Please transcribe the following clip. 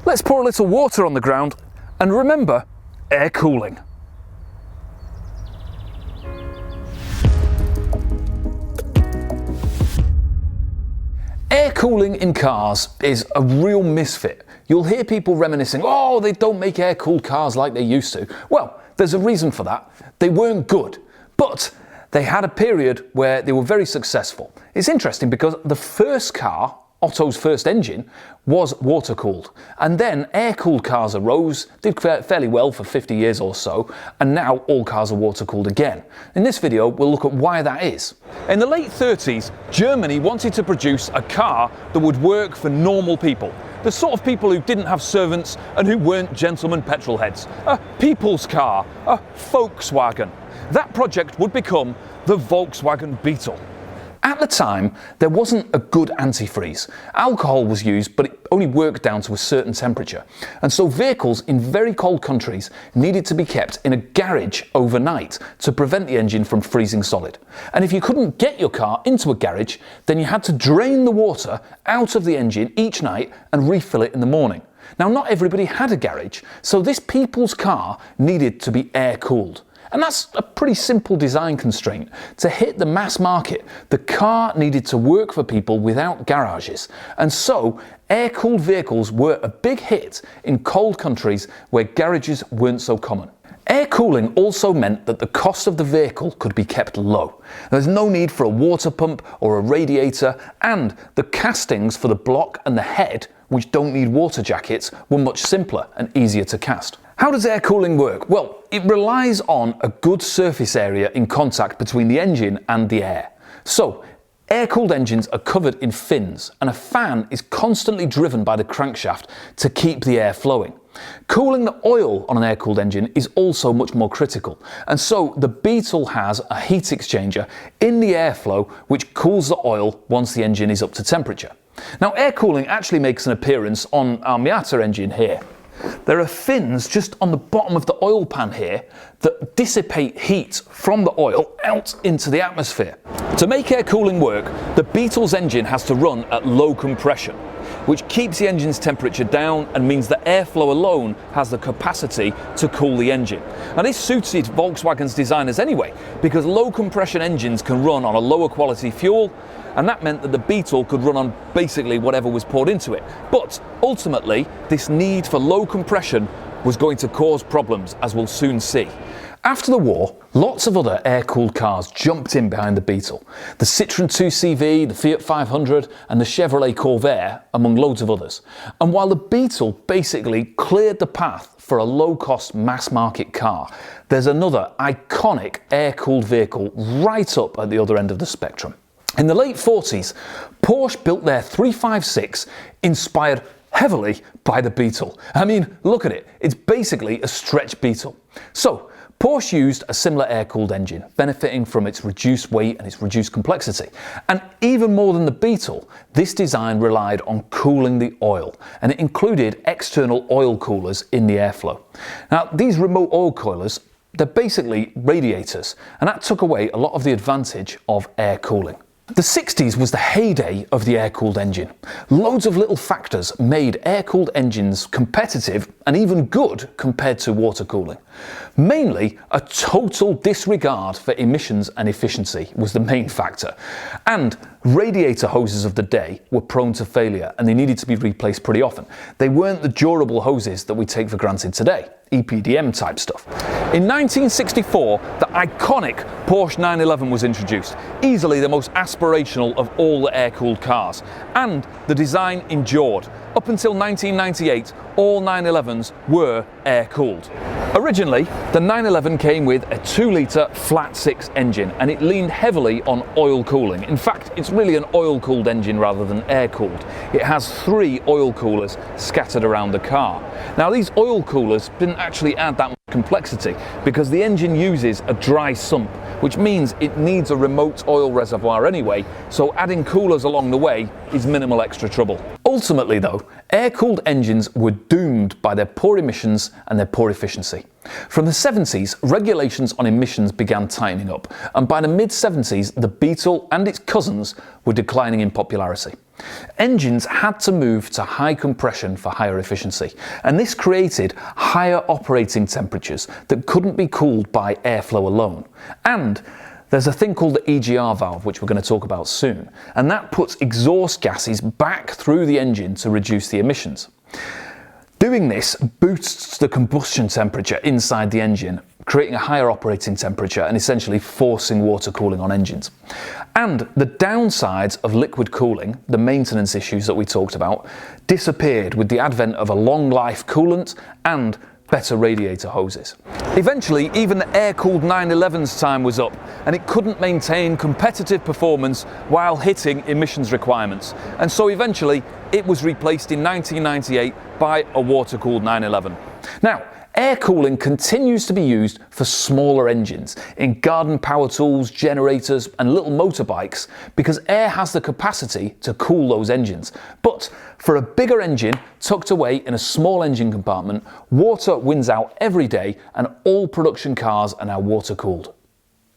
let's pour a little water on the ground and remember air cooling. Air cooling in cars is a real misfit. You'll hear people reminiscing, oh, they don't make air-cooled cars like they used to. Well, there's a reason for that. They weren't good, but they had a period where they were very successful. It's interesting because the first car, Otto's first engine, was water-cooled. And then air-cooled cars arose, did fairly well for 50 years or so, and now all cars are water-cooled again. In this video, we'll look at why that is. In the late 30s, Germany wanted to produce a car that would work for normal people. The sort of people who didn't have servants and who weren't gentlemen petrol heads. A people's car, a Volkswagen. That project would become the Volkswagen Beetle. At the time, there wasn't a good antifreeze. Alcohol was used, but it only worked down to a certain temperature. And so vehicles in very cold countries needed to be kept in a garage overnight to prevent the engine from freezing solid. And if you couldn't get your car into a garage, then you had to drain the water out of the engine each night and refill it in the morning. Now, not everybody had a garage, so this people's car needed to be air-cooled. And that's a pretty simple design constraint. To hit the mass market, the car needed to work for people without garages. And so, air-cooled vehicles were a big hit in cold countries where garages weren't so common. Air cooling also meant that the cost of the vehicle could be kept low. There's no need for a water pump or a radiator, and the castings for the block and the head, which don't need water jackets, were much simpler and easier to cast. How does air cooling work? Well, it relies on a good surface area in contact between the engine and the air. So, air-cooled engines are covered in fins, and a fan is constantly driven by the crankshaft to keep the air flowing. Cooling the oil on an air-cooled engine is also much more critical, and so the Beetle has a heat exchanger in the airflow which cools the oil once the engine is up to temperature. Now, air cooling actually makes an appearance on our Miata engine here. There are fins just on the bottom of the oil pan here that dissipate heat from the oil out into the atmosphere. To make air cooling work, the Beetle's engine has to run at low compression, which keeps the engine's temperature down and means that airflow alone has the capacity to cool the engine. Now, this suited Volkswagen's designers anyway, because low compression engines can run on a lower quality fuel, and that meant that the Beetle could run on basically whatever was poured into it. But ultimately, this need for low compression was going to cause problems, as we'll soon see. After the war, lots of other air-cooled cars jumped in behind the Beetle. The Citroën 2CV, the Fiat 500 and the Chevrolet Corvair, among loads of others. And while the Beetle basically cleared the path for a low-cost mass-market car, there's another iconic air-cooled vehicle right up at the other end of the spectrum. In the late 40s, Porsche built their 356 inspired heavily by the Beetle. I mean, look at it. It's basically a stretch Beetle. So, Porsche used a similar air-cooled engine, benefiting from its reduced weight and its reduced complexity. And even more than the Beetle, this design relied on cooling the oil, and it included external oil coolers in the airflow. Now, these remote oil coolers, they're basically radiators, and that took away a lot of the advantage of air cooling. The 60s was the heyday of the air-cooled engine. Loads of little factors made air-cooled engines competitive and even good compared to water cooling. Mainly, a total disregard for emissions and efficiency was the main factor. And radiator hoses of the day were prone to failure and they needed to be replaced pretty often. They weren't the durable hoses that we take for granted today, EPDM type stuff. In 1964, the iconic Porsche 911 was introduced, easily the most aspirational of all the air-cooled cars, and the design endured. Up until 1998, all 911s were air-cooled. Originally, the 911 came with a 2-litre flat-six engine, and it leaned heavily on oil cooling. In fact, it's really an oil-cooled engine rather than air-cooled. It has 3 oil coolers scattered around the car. Now, these oil coolers didn't actually add that much complexity because the engine uses a dry sump, which means it needs a remote oil reservoir anyway, so adding coolers along the way is minimal extra trouble. Ultimately though, air-cooled engines were doomed by their poor emissions and their poor efficiency. From the 70s, regulations on emissions began tightening up, and by the mid-70s, the Beetle and its cousins were declining in popularity. Engines had to move to high compression for higher efficiency, and this created higher operating temperatures that couldn't be cooled by airflow alone. And there's a thing called the EGR valve, which we're going to talk about soon, and that puts exhaust gases back through the engine to reduce the emissions. Doing this boosts the combustion temperature inside the engine, creating a higher operating temperature and essentially forcing water cooling on engines. And the downsides of liquid cooling, the maintenance issues that we talked about, disappeared with the advent of a long life coolant and better radiator hoses. Eventually, even the air-cooled 911's time was up, and it couldn't maintain competitive performance while hitting emissions requirements. And so eventually, it was replaced in 1998 by a water-cooled 911. Now, air cooling continues to be used for smaller engines, in garden power tools, generators, and little motorbikes, because air has the capacity to cool those engines. But for a bigger engine tucked away in a small engine compartment, water wins out every day, and all production cars are now water cooled.